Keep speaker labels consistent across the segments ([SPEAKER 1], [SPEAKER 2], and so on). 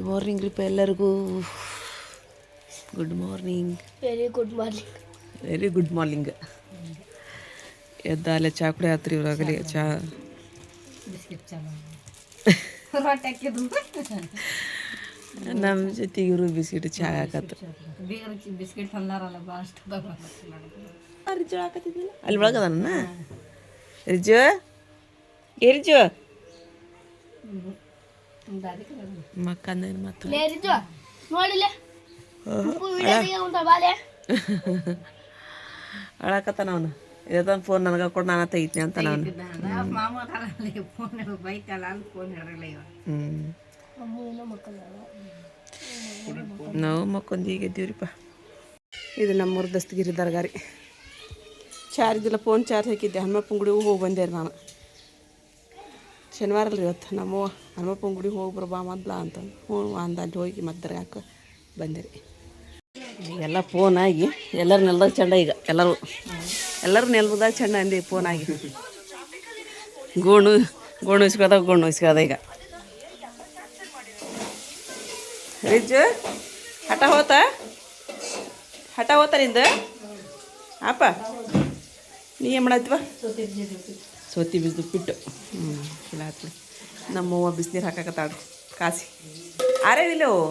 [SPEAKER 1] Morning ರೀಪ ಎಲ್ಲರಿಗೂ. Good morning.
[SPEAKER 2] Very good morning.
[SPEAKER 1] Very good morning. ಎದ್ದಾಲೆ ಚಾ ಕುಡಿ ಆತ್ರಿ ಇವ್ರಾಗಲಿ ಚಾ
[SPEAKER 3] ಬಿಸ್ಕಿಟ್ ಚಾ
[SPEAKER 1] ನಮ್ಮ ಜೊತೆಗೆ ಇವರು ಬಿಸ್ಕಿಟ್ ಚಾ ಹಾಕತ್ತ.
[SPEAKER 3] ಬಿಸ್ಕಿಟ್ ತಂದಾರಲ್ಲ ಭಾಳಷ್ಟು
[SPEAKER 1] ರಿಜು ಹಾಕತ್ತಿದ್ದಿಲ್ಲ ಅಲ್ಲಿ ಒಳಗದನ್ನ ರಿಜು ರಿಜು ಮಕ್ಕಂದೇನು ಮತ್ತು
[SPEAKER 2] ನೋಡಿಲ್ಲ
[SPEAKER 1] ಅಳಕತ್ತಾನ ಅವನು ಇದೊಂದು ಫೋನ್ ನನಗೆ ಕೊಟ್ಟು ನಾನು ತೆಗಿತೀನಿ ಅಂತ ನಾನು. ನಾವು ಮಕ್ಕೊಂದು ಈಗ ಎದ್ದೀವ್ರಿಪ್ಪ. ಇದು ನಮ್ಮೂರು ದಸ್ತಗಿರಿ ದರ್ಗಾರಿ. ಚಾರ್ಜ್ ಇಲ್ಲ, ಫೋನ್ ಚಾರ್ಜ್ ಹಾಕಿದ್ದೆ. ಹನುಮಪ್ಪನ ಗುಡಿಗೂ ಹೋಗಿ ಬಂದೆ ರೀ ನಾನು. ಶನಿವಾರ ಅಲ್ರಿ ಇವತ್ತು. ನಮ್ಮ ಹನುಮಪ್ಪನ ಗುಡಿಗೆ ಹೋಗಿ ಬರಬಾ ಮೊದ್ಲ ಅಂತಂದು ಹ್ಞೂ ಅಂದ. ಅಲ್ಲಿ ಹೋಗಿ ಮತ್ತೆ ದರ್ಗಾಕ್ಕೆ ಬಂದೆ ರೀ. ಎಲ್ಲ ಫೋನ್ ಆಗಿ ಎಲ್ಲರೂ ನೆಲದಾಗ ಚಂಡ. ಈಗ ಎಲ್ಲರೂ ನೆಲದಾಗ ಚಂಡ ಅಂದೆ ಫೋನ್ ಆಗಿ. ಗೋಣು ಇಸ್ಕೋದ ಈಗ. ರಿಜ್ ಹಠ ಹೋತ ನಿಂದು ಅಪ್ಪ. ನೀ ಏನು ಮಾಡತ್ತೀವ? ಸೋತಿ ಬಿದ್ದು ಬಿಟ್ಟು ಇಲ್ಲ ಆತ್ಬಿಡಿ. ನಮ್ಮವ್ವ ಬಿಸಿನೀರು ಹಾಕಕತ್ತಾಳ್ರಿ ಕಾಸಿ. ಆರೇದಿಲ್ಲವು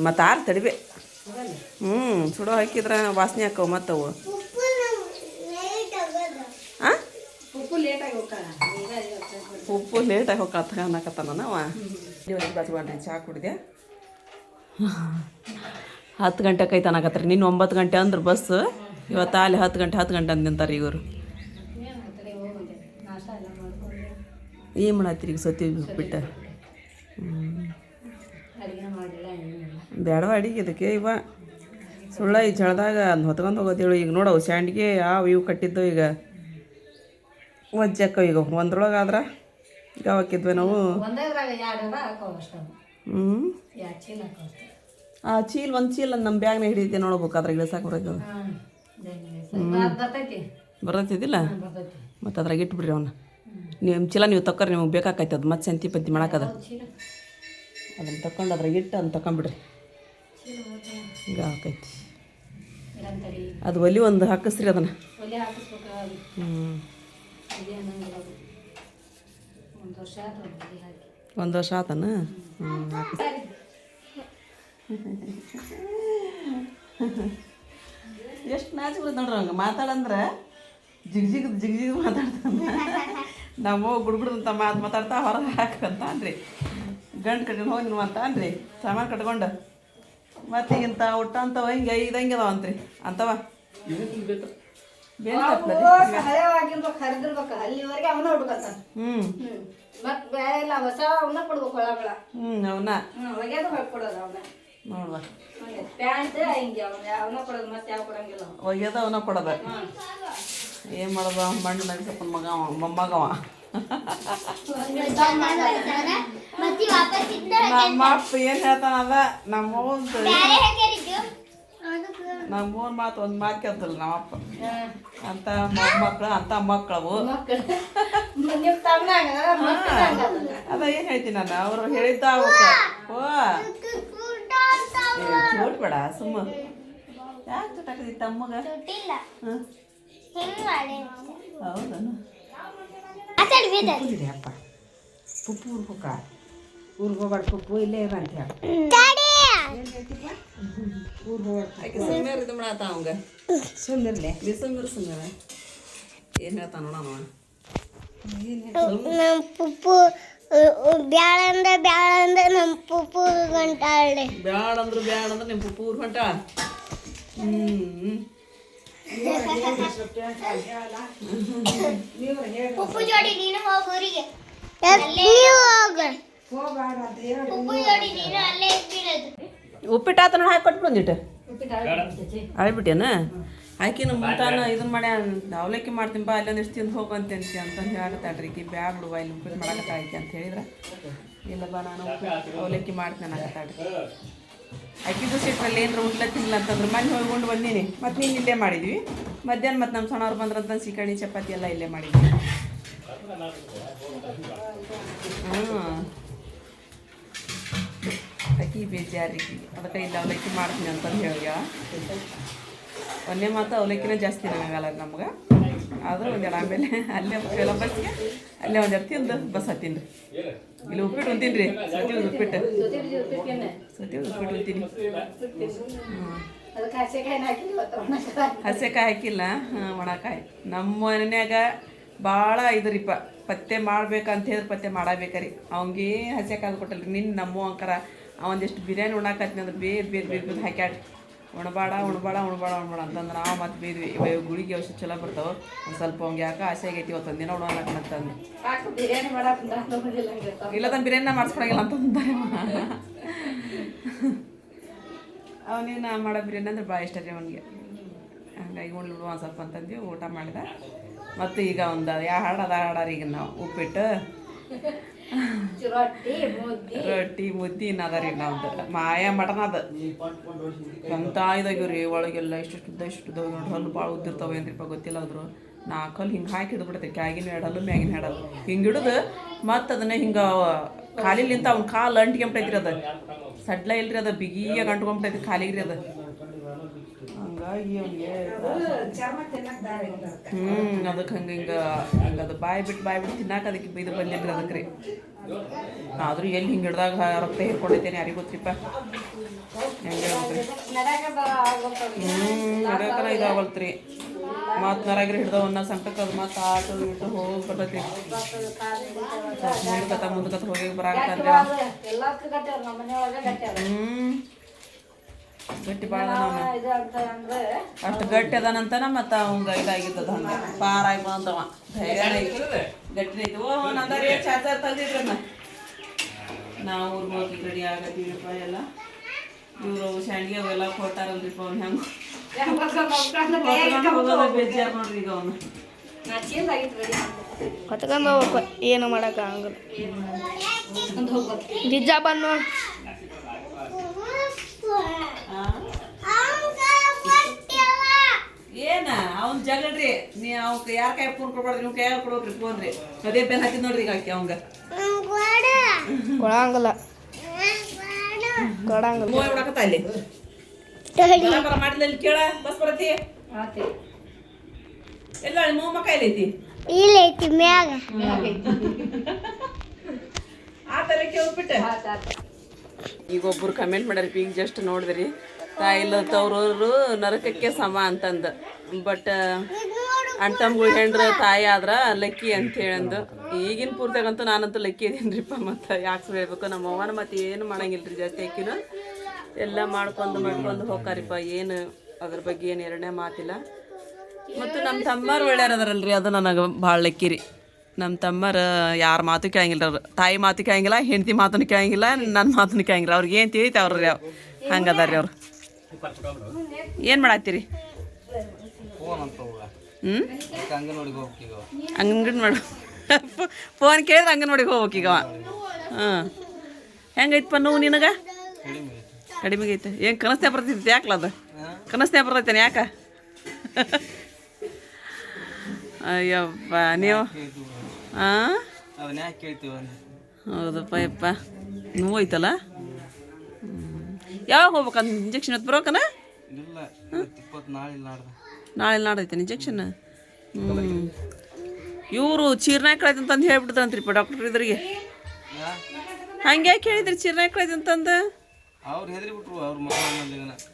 [SPEAKER 1] ಮತ್ತು ಆರು ತಡಿಬೆ. ಸುಡೋ ಹಾಕಿದ್ರೆ ವಾಸನೆ ಹಾಕವು ಮತ್ತವು. ಹಾಂ ಉಪ್ಪು ಲೇಟಾಗಿ ಹೋಗತ್ತ ಅನ್ನಕತ್ತಾನ ನಾವ. ಬಚ್ಕೊಂಡ್ರಿ ಚಹಾ ಕುಡಿದೆ. 10 ಗಂಟೆಗೆ ಐತೆ ಅನ್ನಕತ್ರಿ. ನೀನು 9 ಗಂಟೆ ಅಂದ್ರೆ ಬಸ್. ಇವತ್ತು ಅಲ್ಲಿ 10 ಗಂಟೆ ಅಂತ ನಿಂತಾರೆ ಇವರು. ಏನು ಮಾಡತ್ತೀರಿ ಈಗ ಸತಿ ಬಿಟ್ಟು? ಬೇಡವ ಅಡಿಗೆ ಇದಕ್ಕೆ ಇವ ಸುಳ್ಳ ಈ ಜಳದಾಗ ಅದನ್ನ ಹೊತ್ಕೊಂಡು ಹೋಗೋದೇಳು. ಈಗ ನೋಡವು ಸ್ಯಾಂಡ್ಗೆ ಇವು ಕಟ್ಟಿದ್ದು ಈಗ ವಜ್ಜಕ್ಕ. ಈಗ ಒಂದ್ರೊಳಗೆ ಆದ್ರೆ ಈಗ ಹಾಕಿದ್ವಿ ನಾವು. ಆ ಚೀಲ ಒಂದು ಚೀಲ ನಮ್ಮ ಬ್ಯಾಗ್ನ ಹಿಡಿಯುತ್ತೆ ನೋಡ್ಬೇಕು. ಅದ್ರಾಗ ಇಳಿಸಾಕ ಬರ್ತದ. ಬರ್ತೈತಿದ್ದಿಲ್ಲ ಮತ್ತು ಅದ್ರಾಗ ಇಟ್ಬಿಡ್ರಿ ಅವನ್ನ. ನಿಮ್ಮ ಚೀಲ ನೀವು ತಕ್ಕೊರಿ, ನಿಮಗೆ ಬೇಕಾಕೈತೆ ಅದು. ಮತ್ತೆ ಸಂತಿ ಪಂತಿ ಮಾಡಾಕದ ಅದನ್ನು ತಗೊಂಡು ಅದ್ರಾಗ ಇಟ್ಟು ಅದನ್ನ ತಗೊಂಬಿಡ್ರಿ. ಈಗ ಹಾಕೈತಿ ಅದು. ಒಲಿ ಒಂದು ಹಾಕಿಸ್ರಿ ಅದನ್ನು. ಒಂದು ವರ್ಷ ಆತನ. ಎಷ್ಟು ನಾಚಿಕೆ ನೋಡ್ರಿ ಹಂಗೆ ಮಾತಾಡಂದ್ರೆ ಜಿಗ್ ಮಾತಾಡ್ತಾನೆ. ನಮ್ಮ ಗುಡ್ಗುಡ್ದಂತ ಮಾತಾಡ್ತಾ ಹೊರಗೆ ಹಾಕಂತ ಅನ್ರಿ. ಗಂಡು ಕಟ್ಕೊಂಡು ಹೋಗಿ ನೀವು ಅಂತ ಅನ್ರಿ. ಸಾಮಾನು ಕಟ್ಕೊಂಡು ಮತ್ತೆ ಈಗಿಂತ ಊಟ ಅಂತವ ಹಿಂಗೆ ಇದಂಗೆ ಅದಾವ ಅಂತ್ರಿ ಅಂತವ. ಅವನ್ನ ಒಗ್ಯದ ಅವನ ಕೊಡೋದ. ಏನು ಮಾಡೋದು? ಮಣ್ಣು ನಗಿಸಪ್ಪನ ಮೊಮ್ಮಗವ. ನಮ್ಮ ಅಪ್ಪ ಏನು ಹೇಳ್ತಾನದ ನಮ್ಮವ್ವನ ಮಾತು ಒಂದು ಮಾತು ಕೇಳ್ತಲ್ಲ ನಮ್ಮಪ್ಪ. ಅಂತ ಮೊಮ್ಮಕ್ಳು ಅಂತ ಮಕ್ಕಳವು. ಅದ ಏನು ಹೇಳ್ತೀನಿ ನಾನು. ಅವರು ಹೇಳಿದ್ದ ನೋಡ್ಬೇಡ ಸುಮ್ಮ. ಯಾಕೆ ಚಟಾಕದಿ ತಮ್ಮಗ? ಹೌದನು? ಅಪ್ಪ ಪುಪ್ಪು ಊರಿಗೆ ಹೋಗ್ಬಾರ್ದು. ಪುಪ್ಪು ಇಲ್ಲೇ ಇರಂತ ಹೇಳಿ ಸುಂದರ್ಲೆ ಸುಂದರ ಏನು ಹೇಳ್ತಾನ ನೋಡವ.
[SPEAKER 2] ನಮ್ಮ ಪುಪ್ಪು ಬ್ಯಾಳಂದ್ರೆ ನಮ್ಮ ಪುಪ್ಪು ಗಂಟಾಳೆ.
[SPEAKER 1] ಬ್ಯಾಡಂದ್ರೆ ನಿಮ್ಮ ಪುಪ್ಪು ಊರು ಹೊಂಟ.
[SPEAKER 2] ಪುಪ್ಪು ಜೋಡಿ ನೀನು ಹೋಗ ಊರಿಗೆ.
[SPEAKER 1] ಉಪ್ಪಿಟ್ಟು ಆತನ ಹಾಕಿ ಕೊಟ್ಟು ಬಂದಿಟ್ಟು ಅಳಿಬಿಟ್ಟೇನ ಹಾಕಿನ ಮುಂತಾನ ಇದನ್ನ ಮಾಡ್ಯ. ಅವಲಕ್ಕಿ ಮಾಡ್ತೀನಿ ಬಾ ಅಲ್ಲೊಂದು ಎಷ್ಟು ತಿಂದು ಹೋಗಂತೆ ಅಂತ ಹೇಳತ್ತಾಳ್ರಿ. ಈಕಿ ಬ್ಯಾಡ ಬಿಡುವ ಇಲ್ಲಿ ಉಪ್ಪಿಟ್ಟು ಮಾಡಕತ್ತಾಳ್ಕಿ ಅಂತ ಹೇಳಿದ್ರೆ ಇಲ್ಲ ಬಾ ನಾನು ಅವಲಕ್ಕಿ ಮಾಡ್ತೀನಿ ಅನ್ನಕತ್ತಾಳ್ರಿ. ಅಕ್ಕಿದು ಸಿಟ್ಟಲ್ಲಿ ಏನರ ಉಂಟ್ಲ ತಿನ್ನಲ್ಲ ಅಂತಂದ್ರೆ ಮನೆ ಹೋಗ್ಕೊಂಡು ಬಂದೀನಿ. ಮತ್ತು ನೀನು ಇಲ್ಲೇ ಮಾಡಿದ್ವಿ. ಮಧ್ಯಾಹ್ನ ಮತ್ತು ನಮ್ಮ ಸಣ್ಣವ್ರು ಬಂದ್ರಂತ ಸಿಕಣಿ ಚಪಾತಿ ಎಲ್ಲ ಇಲ್ಲೇ ಮಾಡಿದ್ವಿ. ಅವಲಕ್ಕಿ ಬೇಜಾರಿಗೆ ಅದಕ್ಕೆ ಇಲ್ಲಿ ಅವಲಕ್ಕಿ ಮಾಡ್ತೀನಿ ಅಂತಂದು ಹೇಳ್ಯ ಒಂದೇ ಮಾತು ಅವಲಕ್ಕಿನೇ ಜಾಸ್ತಿ ಆಗಲ್ಲ ನಮ್ಗೆ ಆದ್ರೆ ಒಂದೆರಡು ಆಮೇಲೆ ಅಲ್ಲೇ ಎಲ್ಲ ಬಸ್ಗೆ ಅಲ್ಲೇ ಒಂದೆರಡು ತಿಂದು ಬಸ್ ಹತ್ತೀನಿ ರೀ ಇಲ್ಲಿ ಉಪ್ಪಿಟ್ಟು ಉಂತೀನಿ ರೀ ಸತಿ ಉಪ್ಪಿಟ್ಟು ಉಂತೀನಿ ಹಸೆಕಾಯಿ ಹಾಕಿಲ್ಲ ಒಣಕಾಯಿ ನಮ್ಮ ಮನ್ಯಾಗ ಭಾಳ ಇದ್ರಿಪ್ಪ ಪತ್ತೆ ಮಾಡ್ಬೇಕಂತ ಹೇಳಿದ್ರೆ ಪತ್ತೆ ಮಾಡಬೇಕ್ರಿ ಅವಂಗೆ ಹಸೆಕಾಯಿ ಕೊಟ್ಟಲ್ರಿ ನಿನ್ನ ನಮ್ಮ ಅಂಕರ ಒಂದಿಷ್ಟು ಬಿರಿಯಾನಿ ಉಣ್ಣಾಕತ್ತೀನಿ ಅಂದ್ರೆ ಬೇರೆ ಹಾಕ್ಯಾಡ್ರಿ ಉಣ್ಬೇಡ ಅಂತಂದ್ರೆ ನಾವು ಮತ್ತೆ ಬೇದ್ವಿ ಇವಾಗ ಗುಳಿಗೆ ಔಷಧ ಚಲೋ ಬರ್ತಾವೆ ಒಂದು ಸ್ವಲ್ಪ ಅವ್ಗೆ ಯಾಕೆ ಆಸೆ ಆಗೈತಿ ಇವತ್ತು ಒಂದಿನ ಉಣ್ಣಾಕಂತಂದು ಇಲ್ಲ ತನ್ನ ಬಿರಿಯಾನಿ ಮಾಡಿಸ್ಕೊಳಂಗಿಲ್ಲ ಅಂತಂತಾರೆ ಅವನಿಗೆ ನಾ ಮಾಡೋ ಬಿರಿಯಾನಿ ಅಂದ್ರೆ ಭಾಳ ಇಷ್ಟ ರೀ ಅವನಿಗೆ ಹಂಗಾಗಿ ಉಣ್ಬಿಡುವ ಒಂದು ಸ್ವಲ್ಪ ಅಂತಂದು ಊಟ ಮಾಡಿದ ಮತ್ತು ಈಗ ಒಂದು ಯಾವ ಹಾಡಾರಿ ಈಗ ನಾವು ಉಪ್ಪಿಟ್ಟು ರೊಟ್ಟಿ ಮುದ್ದಿ ಇನ್ನದ ರೀ ನಮ್ದು ಮಾಯ ಮಟನ್ ಅದ ಎಂತ ಇದಾಗ್ಯವ್ರಿ ಒಳಗೆಲ್ಲ ಇಷ್ಟು ನೋಡಿ ಹಲ್ಲು ಭಾಳ ಉದ್ದಿರ್ತಾವೆ ಏನ್ರಿಪ್ಪ ಗೊತ್ತಿಲ್ಲ ಆದ್ರು 4 ಹಲ್ಲು ಹಿಂಗೆ ಹಾಕಿ ಹಿಡಿದ್ಬಿಡ್ತೈತೆ ಕೆಳಗಿನ 2 ಹಲ್ಲು ಮ್ಯಾಗಿನ 2 ಹಲ್ಲು ಹಿಂಗೆ ಹಿಡಿದು ಮತ್ತು ಅದನ್ನ ಹಿಂಗೆ ಖಾಲಿಲಿಂತ ಅವ್ನ ಕಾಲು ಅಂಟ್ಕೊಂಬಿಟ್ಟೈತ್ರಿ ಅದು ಸಡ್ಲ ಇಲ್ರಿ ಅದು ಬಿಗಿಯಾಗ ಅಂಟ್ಕೊಂಬಿಟ್ಟೈತಿ ಖಾಲಿಗ್ರಿ ಅದು ಹಂಗಾಗಿ ಅವ್ನಿಗೆ ಅದಕ್ಕೆ ಹಿಂಗೆ ಅದು ಬಾಯಿ ಬಿಟ್ಟು ತಿನ್ನಾಕ ಅದಕ್ಕೆ ಇದು ಬಂದಿಲ್ರಿ ಅದಕ್ಕೆ ರೀ ಆದರೂ ಎಲ್ಲಿ ಹಿಂಗೆ ಹಿಡ್ದಾಗ ರಕ್ತ ಹೇರ್ಕೊಂಡೈತೇನೆ ಯಾರಿಗೆ ಗೊತ್ತಿಪ್ಪ ಹೆಂಗೆ ಹೇಳ್ಬೇಕ್ರಿ ನಡ್ಯಾಕನ ಇದಾಗಲ್ತ್ರಿ ಮತ್ತು ನರಾಗ್ರಿ ಹಿಡ್ದವನ್ನ ಸಂಕಟಕ್ಕೆ ಅದು ಮತ್ತು ಆಟೋ ಇಟ್ಟು ಹೋಗಿ ಬರ್ತೈತಿ ಮುಂದಕತ್ತ ಹೋಗಿ ಬರಾಕತ್ತಾನ್ರಿ ಗಟ್ಟಿ ಭಾಳ ಅಷ್ಟು ಗಟ್ಟಿ ಅದಾನಂತನ ಮತ್ತು ಅವಂಗ ಇದಾಗಿದ್ದದ ಹಂಗೆ ಪಾರಾಗಿ ಬಂದವ ಧೈರ್ಯ ಐತಿ ಗಟ್ಟಿ ಐತಿ ಓ ನಂದಾರಿ ಚಾರ್ಜರ್ ತಂದಿದ್ರನ್ನ ನಾವು ಊರಿಗೆ ಹೋಗಿ ರೆಡಿ ಆಗತ್ತೀವಿಪ್ಪ ಎಲ್ಲ ಇವರು ಶಾಂಡಿಗೆ ಅವೆಲ್ಲ ಕೊಟ್ಟಾರಲ್ರಿಪ್ಪ ಅವ್ನು ಹೆಂಗೆ ಹೋಗೋದ ಬೇಜಾರು ನೋಡ್ರಿ ಈಗ ಅವನು
[SPEAKER 2] ಹೊತ್ಕೊಂಡು ಹೋಗ್ಬೇಕು ಏನು ಮಾಡಕ್ಕೆ ಆಗಲ್ಲ ನಿಜ ಬಂದು
[SPEAKER 1] ಏನ ಅವ್ನ ಜಗಡ್ರಿ ನೀ ಅವ್ಕ ಯಾರ ಕೈ ಫೋನ್ ಕೊಡ್ಬಾರ್ದ್ರಿ ನೀವು ಕೈಯಾಗ ಕೊಡೋಕ್ರಿ ಫೋನ್ ರೀ ಅದೇ ಪೆನ್ ಹಾಕಿ ನೋಡ್ರಿ ಈಗ ಹಾಕಿ ಅವಂಗ
[SPEAKER 2] ಕೊಡಂಗಿಲ್ಲ
[SPEAKER 1] ಮೂವ ಬಿಡಕತ್ತ ಅಲ್ಲಿ ಬರ ಮಾಡಿಲ್ಲ ಇಲ್ಲಿ ಕೇಳ ಬಸ್ ಬರತಿ ಎಲ್ಲ ಮೂವ ಮಕ್ಕ ಎಲ್ಲೈತಿ
[SPEAKER 2] ಇಲ್ಲ ಐತಿ ಮ್ಯಾಗ
[SPEAKER 1] ಆತಲಕ್ಕೆ ಹೋಗ್ಬಿಟ್ಟೆ ಈಗ ಒಬ್ಬರು ಕಮೆಂಟ್ ಮಾಡ್ಯಾರ ಈಗ ಜಸ್ಟ್ ನೋಡಿದ್ರಿ ತಾಯಿಲ್ಲ ತವ್ರವ್ರು ನರಕಕ್ಕೆ ಸಮ ಅಂತಂದು ಬಟ್ ಅಣ್ತಮ್ಗಳು ಹೆಂಡ್ರ ತಾಯಿ ಆದ್ರೆ ಲಕ್ಕಿ ಅಂತ ಹೇಳಂದು ಈಗಿನ ಪೂರ್ತಿಯಾಗಂತೂ ನಾನಂತೂ ಲಕ್ಕಿ ಇದೀನಿರಿಪ್ಪ ಮತ್ತು ಯಾಕೆ ಹೇಳ್ಬೇಕು ನಮ್ಮ ಅವ್ವನ ಮತ್ತು ಏನು ಮಾಡಂಗಿಲ್ಲ ರೀ ಜಾಸ್ತಿ ಅಕ್ಕಿನೂ ಎಲ್ಲ ಮಾಡ್ಕೊಂಡು ಹೋಗ್ತಾರಿಪ್ಪ ಏನು ಅದ್ರ ಬಗ್ಗೆ ಏನು ಎರಡನೇ ಮಾತಿಲ್ಲ ಮತ್ತು ನಮ್ಮ ತಮ್ಮರು ಒಳ್ಳೆಯರದಾರಲ್ರಿ ಅದು ನನಗೆ ಭಾಳ ಲಕ್ಕಿ ರೀ ನಮ್ಮ ತಮ್ಮರು ಯಾರ ಮಾತು ಕೇಳಂಗಿಲ್ಲ ಅವ್ರು ತಾಯಿ ಮಾತು ಕೇಳಂಗಿಲ್ಲ ಹೆಂಡತಿ ಮಾತನ್ನು ಕೇಳಂಗಿಲ್ಲ ನನ್ನ ಮಾತನ್ನು ಕೇಳಂಗಿಲ್ಲ ಅವ್ರಿಗೆ ಏನು ತಿಳಿತ ಅವ್ರಿ ಅವ್ರು ಹಂಗೆ ಅದಾರ ರೀ ಅವ್ರು ಏನು ಮಾಡತ್ತೀರಿ ಅಂಗನವಾಡಿ ಮಾಡು ಫೋನ್ ಕೇಳಿದ್ರೆ ಅಂಗನವಾಡಿಗೆ ಹೋಗ್ಬೇಕೀಗ ಹಾಂ ಹೆಂಗೈತಪ್ಪ ನೋವು ನಿನಗೆ ಕಡಿಮೆಗೆ ಐತೆ ಏನು ಕನಸ್ನೇ ಬರ್ತೈತಿ ಯಾಕಲ್ಲ ಅದು ಕನಸ್ನೇ ಬರ್ತೈತೇನೆ ಯಾಕೆ ಅಯ್ಯಪ್ಪ ನೀವು ಹಾಂ ಹೌದಪ್ಪ ಯಪ್ಪ ನೋವು ಐತಲ್ಲ ಯಾವಾಗ ಹೋಗ್ಬೇಕಂತ ಇಂಜೆಕ್ಷನ್ ಹೊತ್ತು ಬರೋಕನ ನಾಳೆ ನಾಡೈತೆ ಇಂಜೆಕ್ಷನ್ ಇವರು ಚೀರ್ನಾಯ್ಕಳೈತೆ ಅಂತಂದು ಹೇಳ್ಬಿಡ್ತಾರಂತ್ರಿಪ್ಪ ಡಾಕ್ಟರ್ ಇದ್ರಿಗೆ ಹಂಗೆ ಯಾಕೆ ಹೇಳಿದ್ರಿ ಚೀರ್ನಾಯ್ಕಳೈತೆ ಅಂತಂದು
[SPEAKER 4] ಅವ್ರು ಹೆದರಿಬಿಟ್ರು ಅವ್ರ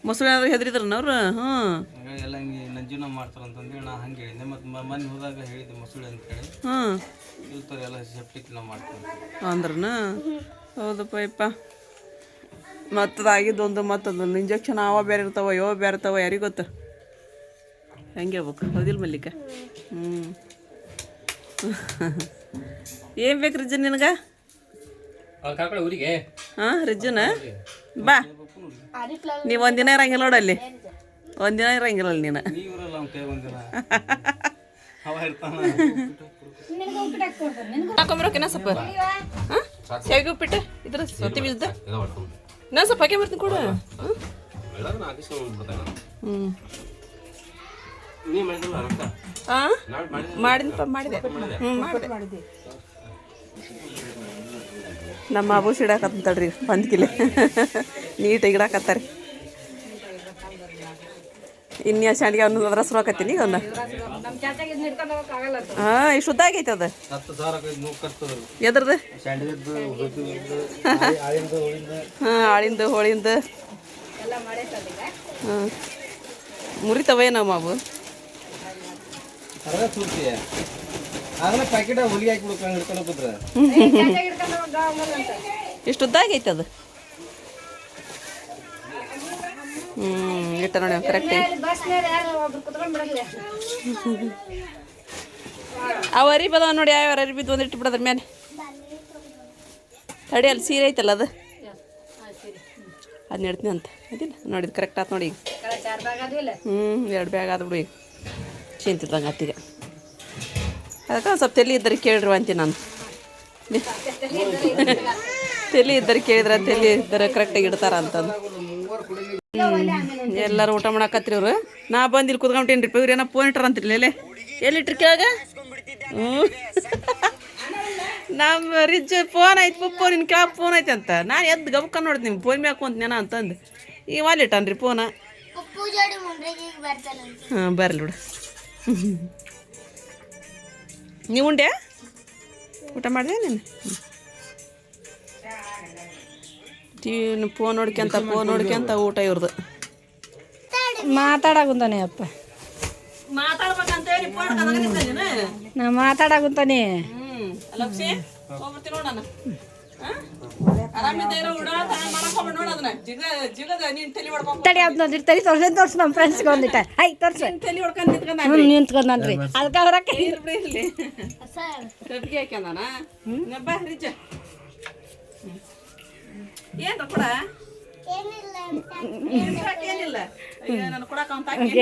[SPEAKER 1] ಮೊಸರು ಏನಾದ್ರು ಹೆದರಿದ್ರನ ಅವ್ರು ಹ್ಞೂ
[SPEAKER 4] ಎಲ್ಲ ಹಿಂಗೆ ನಂಜುನ ಮಾಡ್ತಾರಂತಂದೇಳಿ ನಾ ಹಂಗೆ ಹೇಳಿದ್ದೆ ಮತ್ತು ಮನೆ ಹೋದಾಗ ಹೇಳಿದ್ದೆ ಮೊಸಳೆ ಅಂತ ಹೇಳಿ
[SPEAKER 1] ಹ್ಞೂ
[SPEAKER 4] ಇರ್ತಾರೆ ಎಲ್ಲ ಸೆಪ್ಟಿಕ್ ಎಲ್ಲ ಮಾಡ್ತಾರೆ
[SPEAKER 1] ಅಂದ್ರನ ಹೌದಪ್ಪ ಯಪ್ಪ ಮತ್ತದಾಗಿದ್ದೊಂದು ಮತ್ತೊಂದು ಇಂಜೆಕ್ಷನ್ ಅವ ಬೇರೆ ಇರ್ತಾವ ಯಾವ ಬೇರೆ ಇರ್ತಾವ ಯಾರಿಗೆ ಗೊತ್ತ ಹೆಂಗೆ ಹೇಳ್ಬೇಕು ಹೌದಿಲ್ಲ ಮಲ್ಲಿಕ ಹ್ಞೂ ಏನು ಬೇಕು ರಿಜ್ಜನ್ ನಿನಗೆ ಹಾಂ ರಿಜ್ಜುನ ಬಾ ನೀವು ಒಂದಿನ ಇರಂಗಿಲ್ಲ ನೋಡಲ್ಲಿ ಒಂದಿನ ಇರಂಗಿಲ್ಲ ಅಲ್ಲಿ ನೀನು ಹಾಕೊಂಬರೋಕೆನ ಸ್ವಲ್ಪ ಹಾಂ ಸೇವಿಗೆ ಉಪ್ಪಿಟ್ಟು ಇದ್ರ ಸೊತ್ತಿ ಬೀಜದ ನಾನು ಸ್ವಲ್ಪ ಹಾಕಿ ಬರ್ತೀನಿ ಕೊಡು ಹಾಂ ಮಾಡಿದಪ್ಪ ಮಾಡಿದೆ ಹ್ಞೂ ಮಾಡಿದೆ ನಮ್ಮ ಅಬೂಸ್ ಇಡಾಕತ್ತಳ್ರಿ ಬಂದ್ಕಿಲೆ ನೀಟಾಗಿ ಇಡಾಕತ್ತಾರೆ. ಇನ್ಯಾ ಶಾಂಡಿಗೆ ಅವ್ನು ಅದ್ರ ಸುರಕತ್ತೀನಿ ಈಗ ಅವ್ನ. ಹಾಂ ಇಷ್ಟು ಉದ್ದ ಆಗೈತೆ ಅದು.
[SPEAKER 4] 10,000
[SPEAKER 1] ಎದ್ರದ್ದು? ಹಾಂ ಆಳಿಂದ ಹೋಳಿಂದ ಹಾಂ ಮುರಿತವೇನೋ ಮಾವು.
[SPEAKER 4] ಆಗಲೇ ಪ್ಯಾಕೆಟ್ ಹೊಲಿಗೆ ಹಾಕಿ ಹಿಡ್ಕೊಂಡು ಹೋಗಿದ್ರೆ
[SPEAKER 1] ಎಷ್ಟು ಉದ್ದ ಆಗೈತೆ ಅದು. ಇಟ್ಟ ನೋಡಿ ಕರೆಕ್ಟ್. ಅವು ಅರಿ ಬದವ ನೋಡಿ, ಯಾವ ಅರಿ ಬಿದ್ದು ಒಂದು ಇಟ್ಟು ಬಿಡೋದ್ರ ಮೇಲೆ. ತಡಿ ಅಲ್ಲಿ ಸೀರೆ ಐತಲ್ಲ ಅದು, ಅದನ್ನ ಇಡ್ತೀನಿ ಅಂತ ಅದಿಲ್ಲ ನೋಡಿದ್ ಕರೆಕ್ಟ್ ಆಯ್ತು ನೋಡಿ ಈಗ. 2 ಬ್ಯಾಗ್ ಆದ ಬಿಡು ಈಗ. ಚಿಂತಿದ್ದಂಗೆ ಆತೀಗ ಅದಕ್ಕೆ ಒಂದು ಸ್ವಲ್ಪ ತಲೆ ಇದ್ದರೆ ಕೇಳ್ರಿ ಅಂತೀನಿ ನಾನು. ತಲೆ ಇದ್ದರೆ ಕೇಳಿದ್ರೆ ತಲೆ ಇದ್ದರೆ ಕರೆಕ್ಟಾಗಿ ಇಡ್ತಾರ ಅಂತಂದು. ಎಲ್ಲರೂ ಊಟ ಮಾಡಾಕತ್ರಿ ಇವ್ರು. ನಾ ಬಂದು ಇಲ್ಲಿ ಕುತ್ಕೊಂಡೇನ್ರಿ ಇವ್ರು ಏನೋ ಫೋನ್ ಇಟ್ಟಾರ ಅಂತಿರ್ಲಿ ಅಲ್ಲೇ. ಎಲ್ಲಿಟ್ರಿ ಕೇಳಾಗ? ನಮ್ಮ ರಿಜ್ ಫೋನ್ ಐತೆ ಪಪ್ಪ ನಿನ್ನ ಕೇಳಕ್ಕೆ ಫೋನ್ ಐತೆ ಅಂತ. ನಾನು ಎದ್ದು ಗಬಕ್ಕ ನೋಡ್ತೀನಿ ನಿಮ್ಮ ಫೋನ್ ಮ್ಯಾಕ ಅಂತ ನೆನ ಅಂತಂದು ಈಗ ವಾಲಿಟ್ಟಾನ್ರಿ ಫೋನ. ಹಾಂ ಬರಲಿ ಬಿಡು. ನೀವು ಉಂಡೆ ಊಟ ಮಾಡಿದೆ ನೀನು? ಟಿವಿ ಫೋನ್ ನೋಡ್ಕೊಂತ ಊಟ ಇವ್ರದ್ದು.
[SPEAKER 3] ಮಾತಾಡಕುಂತಾನೆ ಅಪ್ಪ,
[SPEAKER 1] ಮಾತಾಡ್ಬೇಕಂತೇಳಿ
[SPEAKER 3] ನಾ ಮಾತಾಡಕುಂತಾನೆ. ತಡಿ ಅದನ್ನ ತಡಿ ತೋರ್ಸು ನಮ್ಮ ಫ್ರೆಂಡ್ಸ್ಗೆ ಒಂದಿಟ್ಟ. ಐ ತೋರ್ಸು ನಿಂತ್ಕೊಂಡ್ರಿ ಅದಕ್ಕೆ ಅವ್ರಕ್ಕೆ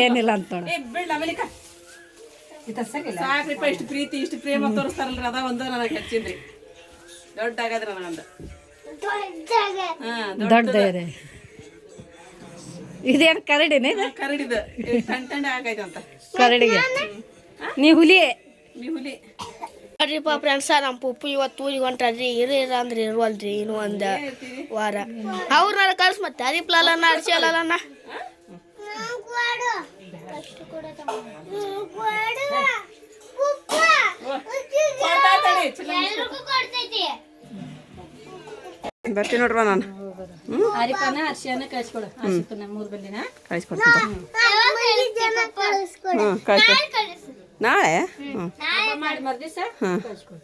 [SPEAKER 3] ಏನಿಲ್ಲ ಅಂತ
[SPEAKER 1] ಸಾಕ್ರಿಪ್ಪ. ಇಷ್ಟು ಪ್ರೀತಿ ಇಷ್ಟು ಪ್ರೇಮ ತೋರಿಸ್ತಾರಲ್ರಿ, ಅದ ಒಂದು ನನಗೆ ಹಚ್ಚಿದ್ರಿ. ದೊಡ್ಡ ಆಗದ್ರಿ ನನಗಂದ.
[SPEAKER 3] ದೊಡ್ಡ ಇದೇನು ಕರಡಿನೇ?
[SPEAKER 1] ಕರಡಿದ ತಂಡ ಆಗೈತಂತ
[SPEAKER 3] ಕರಡಿಗೆ. ನೀ ಹುಲಿ
[SPEAKER 2] ನೋಡ್ರಿಪ್ಪ ಫ್ರೆಂಡ್ಸ, ನಮ್ಮ ಪಪ್ಪು ಇವತ್ತು ಊರಿಗೆ ಹೊಂಟ್ರಿ. ಇರ ಅಂದ್ರೆ ಇರುವಲ್ರಿ ಇನ್ನು ಒಂದು ವಾರ. ಅವ್ರನ್ನ ಕಳ್ಸಿ ಮತ್ತೆ ಅದಿಪ್ಲಲ್ಲ ಅಡ್ಸಲ್ಲಣ್ಣ.
[SPEAKER 1] ಬರ್ತೀನಿ ನೋಡ್ರ ನಾನು.
[SPEAKER 3] ಅರಿಪನ ಅರ್ಶಿಯನ್ನ ಕಳಿಸ್ಕೊಡು. ಅರ್ಶಿಪನ 3 ಬಲ್ಲಿನ
[SPEAKER 1] ಕಳಿಸ್ಕೊಡ್ತೀನಿ. ನಾಳೆ
[SPEAKER 3] ಮಾಡಿ ಮರ್ದಿವ್ಸ ಕಳಿಸ್ಕೊಡು.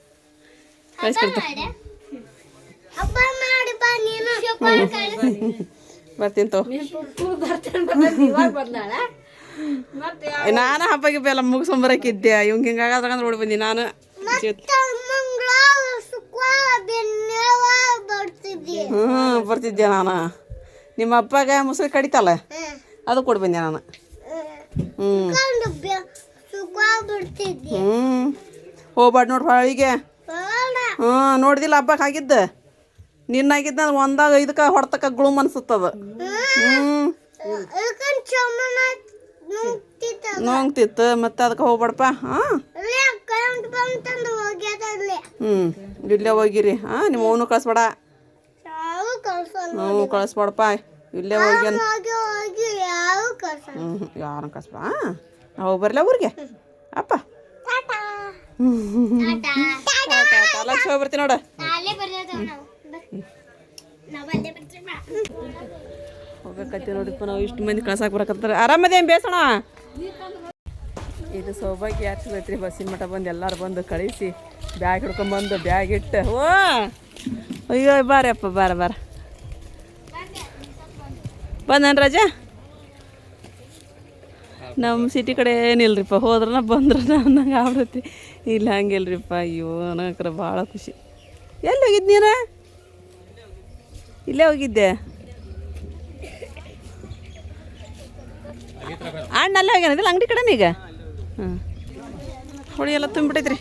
[SPEAKER 1] ಕಳಿಸ್ಕೊಡ್ತೀನಿ. ಬರ್ತೀನಿ ತೋ. ನಾನು ಹಬ್ಬಕ್ಕೆ ಎಲ್ಲ ಮುಗಿಸ್ಕೊಂಬರಕ್ಕಿದ್ದೆ. ಇವಂಗೆ ಹಿಂಗಾಗಂದ್ರೆ ಓಡಿ ಬಂದಿ ನಾನು. ಬರ್ತಿದ್ದೆ ನಾನು. ನಿಮ್ಮ ಅಪ್ಪಗೆ ಮುಸುರಿ ಕಡಿತಲ್ಲ ಅದು ಕೊಡಿ ಬಂದೆ ನಾನು. ಹೋಗ್ಬಾರ್ದು ನೋಡ್ರಿ ಹೊಳಿಗೆ. ನೋಡಿದಿಲ್ಲ ಹಬ್ಬಕ್ಕೆ ಆಗಿದ್ದ ನಿನ್ನಾಗಿದ್ದ ಒಂದಾಗ ಇದಕ್ಕೆ ಹೊಡ್ತಕ್ಕ ಗುಳುಮ್ ಅನ್ಸುತ್ತದ. ನೋಂಗ್ತಿತ್ತು ಮತ್ತೆ ಅದಕ್ಕೆ ಹೋಗ್ಬಾರ್ದಪ್ಪ. ಇಲ್ಲೇ ಹೋಗಿರಿ. ನಿಮ್ಮ ಅವನು ಕಳಿಸ್ಬೇಡ. ನಾವು ಕಳಿಸ್ಬೇಡಪ್ಪ, ಇಲ್ಲೇ ಹೋಗಿ. ಯಾರನ್ನ ಕಳಿಸ್ಬೇಡ. ಹೋಗಿ ಬರಲ್ಲ ಊರಿಗೆ ಅಪ್ಪ. ಲಕ್ಷ ಬರ್ತೀನಿ ನೋಡ. ಹೋಗಕತ್ತಿ ನೋಡಿಪ್ಪ ನಾವು. ಇಷ್ಟು ಮಂದಿ ಕಳ್ಸಾಕ್ ಬರಕತ್ತಾರೆ. ಆರಾಮದೇನು ಬೇಸಣ? ಇದು ಸೌಭಾಗ್ಯ ಯಾತ್ರಿ ಬಸ್ಸಿನ ಮಠ ಬಂದು ಎಲ್ಲರೂ ಬಂದು ಕಳಿಸಿ ಬ್ಯಾಗ್ ಹಿಡ್ಕೊಂಬಂದು ಬ್ಯಾಗ್ ಇಟ್ಟು. ಓ ಅಯ್ಯೋ ಬಾರಪ್ಪ ಬಾರ ಬಂದನ್ ರಜಾ. ನಮ್ಮ ಸಿಟಿ ಕಡೆ ಏನಿಲ್ರಿಪ್ಪ, ಹೋದ್ರನ ಬಂದ್ರನ ಅನ್ನಂಗೆ ಆಗ್ಬಿಡತ್ತಿ. ಇಲ್ಲ ಹಂಗಿಲ್ರಿಪ್ಪ. ಅಯ್ಯೋ ನನಗರ ಭಾಳ ಖುಷಿ. ಎಲ್ಲಿ ಹೋಗಿದ್ದು ನೀನು? ಇಲ್ಲೇ ಹೋಗಿದ್ದೆ. ಅಣ್ಣ ಅಲ್ಲೇ ಹೋಗ್ಯಾನದಿಲ್ಲ ಅಂಗಡಿ ಕಡೆನ ಈಗ. ಹೋಳಿ ಎಲ್ಲ ತುಂಬಿಬಿಟ್ಟೈತ್ರಿ.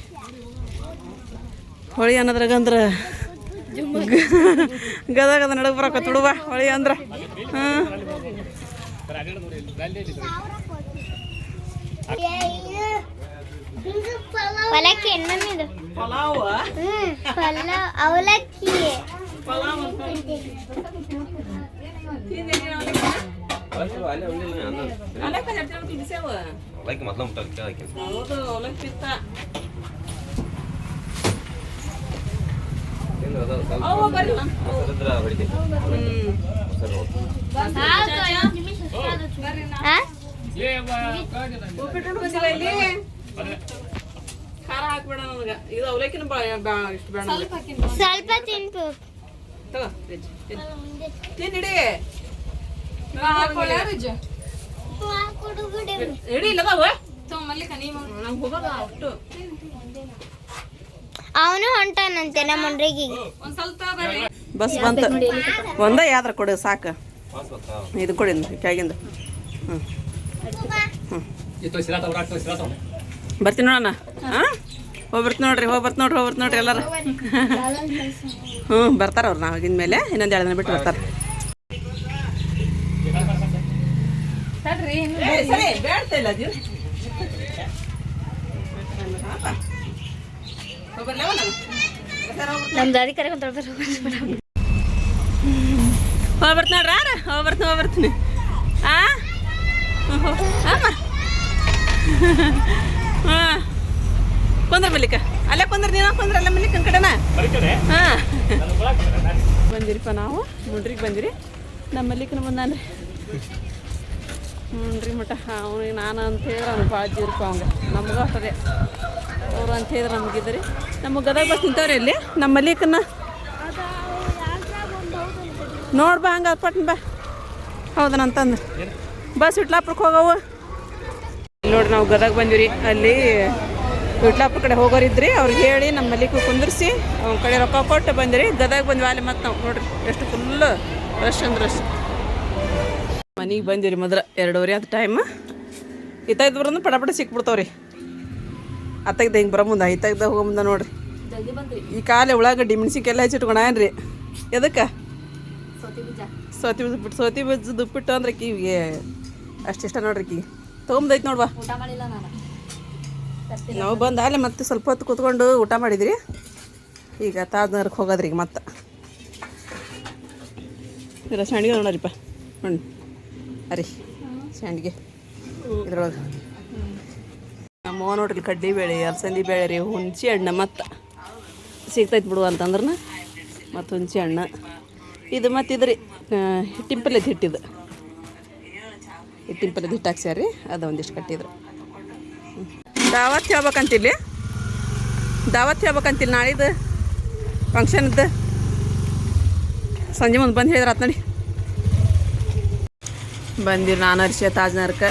[SPEAKER 1] ಹೋಳಿ ಅನ್ನೋದ್ರಾಗಂದ್ರೆ ಗದಗದ ನಡಗ ಬರಕ ತುಡುವ ಹೊಳಿ ಅಂದ್ರೆ.
[SPEAKER 2] ಅವಲಕ್ಕಿ
[SPEAKER 4] ಮೊದಲ ಮುಟ್ಟ
[SPEAKER 1] ಹೌದು ಅವಲಕ್ಕಿ ಪಿತ್ತ ಬರ್ರಿ ಉಪ್ಪಿಟ್ಟು ಬಂದಿಲ್ಲ ಇಲ್ಲಿ ಖಾರ ಹಾಕ್ಬೇಡ ನನಗೆ ಇದು ಅವಲಕ್ಕಿನ ಇಷ್ಟು ಬೇಡ
[SPEAKER 2] ಸ್ವಲ್ಪ ತಿನ್ಬೇಕು
[SPEAKER 1] ತಗೋ ತಿನ್ನಿಡಿ ಇಡಿ ಇಲ್ಲದಾವ ನಂಗೆ ಹೋಗೋದ ಅಷ್ಟು
[SPEAKER 2] ಅವನು ಹೊಂಟಾನಂತೆ ನಮ್ಮ ಮಂಡ್ರಿಗೆ
[SPEAKER 1] ಬಸ್ ಬಂತು ಒಂದ ಯಾವ್ದ್ರ ಕೊಡು ಸಾಕು ಇದು ಕೊಡಿ ಕೆಳಗಿಂದ ಬರ್ತೀನಿ ನೋಡೋಣ ಹಾಂ ಹೋಗ್ಬರ್ತೀನಿ ನೋಡ್ರಿ ಎಲ್ಲಾರು ಬರ್ತಾರ ಅವ್ರು ನಾವು ಆಗಿನ ಮೇಲೆ ಇನ್ನೊಂದು 2 ದಿನ ಬಿಟ್ಟು ಬರ್ತಾರೆ ಸರಿ ಬೇಡ್ತಾ ಇಲ್ಲ ಅದು
[SPEAKER 2] ನಮ್ದು ಅಧಿಕಾರಿ
[SPEAKER 1] ಹೋಗ್ಬರ್ತೀನಿ ನೋಡ್ರಿ ಹೋಗ್ಬರ್ತೀನಿ ಹಾಂ ಕುಂದ್ರ ಮಲ್ಲಿಕ ಅಲ್ಲೇ ಕುಂದ್ರ ನೀನು ಕುಂದ್ರ ಅಲ್ಲ ಮಲ್ಲಿಕ ಕಡೆನಾ ಹಾಂ ಬಂದಿರಿಪ್ಪ ನಾವು ಮುಂಡ್ರಿಗೆ ಬಂದಿರಿ ನಮ್ಮ ಮಲ್ಲಿಕನ ಬಂದಾನ್ರಿ ಹ್ಞೂ ಮಟ್ಟ ಅವ್ನಿಗೆ ನಾನು ಅಂತ ಹೇಳಿದ್ರೆ ಅವ್ನು ಭಾಳ ಜೀರಪ್ಪ ಅವಂಗ ನಮ್ಗೆ ಅಷ್ಟೇ ಅವರು ಅಂತ ಹೇಳಿದ್ರೆ ನಮಗಿದ್ರಿ ನಮಗೆ ಗದಗ ಬಸ್ ನಿಂತವ್ರಿ ಇಲ್ಲಿ ನಮ್ಮ ಮಲ್ಲಿಕನ್ನ ನೋಡಿ ಬಾ ಹಂಗೆ ಪಟ್ನ ಬಾ ಹೌದನಂತಂದು ಬಸ್ ವಿಟ್ಲಾಪುರಕ್ಕೆ ಹೋಗವು ನೋಡಿ ನಾವು ಗದಗ ಬಂದಿರಿ ಅಲ್ಲಿ ವಿಟ್ಲಾಪುರ ಕಡೆ ಹೋಗೋರಿದ್ರಿ ಅವ್ರಿಗೆ ಹೇಳಿ ನಮ್ಮ ಮಲ್ಲಿಕ ಕುಂದಿರಿಸಿ ಅವ್ನ ಕಡೆ ರೊಕ್ಕ ಕೊಟ್ಟು ಬಂದಿರಿ ಗದಗ ಬಂದ್ವಿ ಅಲ್ಲಿ ಮತ್ತೆ ನಾವು ನೋಡ್ರಿ ಎಷ್ಟು ಫುಲ್ ರಶ್ ಅಂದ್ರೆ ರಶ್ ಮನೆಗೆ ಬಂದಿರಿ ಮೊದಲು 2:30 ಅಂತ ಟೈಮ್ ಇತ್ತಾಗ ಬರೋದು ಪಟ ಸಿಕ್ಬಿಡ್ತಾವ್ರಿ ಅತ್ತಾಗ್ದ ಹಿಂಗೆ ಬರೋ ಮುಂದೆ ಇತ್ತಾಗ್ದ ಹೋಗೋ ಮುಂದೆ ನೋಡ್ರಿ ಈ ಕಾಲೇ ಉಳ್ಳಾಗಡ್ಡಿ ಮೆಣಸಿನ್ಕಾಯಿ ಹಚ್ಚಿಟ್ಕೊಣನ್ರಿ ಎದಕ್ಕೆ ಸೋತಿ ಬೀಜದ ಉಪ್ಪಿಟ್ಟು ಅಂದ್ರೆ ಕಿವಿಗೆ ಅಷ್ಟಿಷ್ಟ ನೋಡ್ರಿ ಕಿ ತೊಗೊಂಬೈತಿ ನೋಡ್ವಾ ನಾವು ಬಂದು ಅಲ್ಲೇ ಮತ್ತೆ ಸ್ವಲ್ಪ ಹೊತ್ತು ಕೂತ್ಕೊಂಡು ಊಟ ಮಾಡಿದ್ರಿ ಈಗ ತಾಜ್ನಗರಕ್ಕೆ ಹೋಗೋದ್ರಿ ಈಗ ಮತ್ತೆ ಇಲ್ಲ ಶಾಂಡಿಗೆ ನೋಡ್ರಿಪ್ಪ ಹಣ್ಣು ಅರಿ ಶಾಂಡಿಗೆ ಇದ್ರೊಳಗೆ ನಮ್ಮ ನೋಡ್ರಿ ಕಡ್ಡಿ ಬೇಳೆ ಅಲಸಂದಿ ಬೇಳೆ ರೀ ಹುಣಸೆ ಹಣ್ಣು ಮತ್ತು ಸಿಗ್ತೈತೆ ಬಿಡು ಅಂತಂದ್ರೆ ಮತ್ತು ಹುಣಸೆ ಹಣ್ಣು ಇದು ಮತ್ತು ಇದ್ರಿ ಹಿಟ್ಟಿಂಪಲ್ಯದ ಹಿಟ್ಟಿದು ಹಿಟ್ಟಿಂಪಲ್ಯದ ಹಿಟ್ಟು ಹಾಕ್ಸ್ಯಾರಿ ಅದು ಒಂದಿಷ್ಟು ಕಟ್ಟಿದ್ರು ದಾವತ್ ಹೇಳ್ಬೇಕಂತಿಲ್ಲಿ ನಾಳಿದ್ದು ಫಂಕ್ಷನ್ದು ಸಂಜೆ ಮುಂದೆ ಬಂದು ಹೇಳಿದ್ರೆ ಆತ್ ನೋಡಿ ಬಂದಿರಿ ನಾನು ಅರಿಶಿಯ ತಾಜ್ನಗರಕ್ಕೆ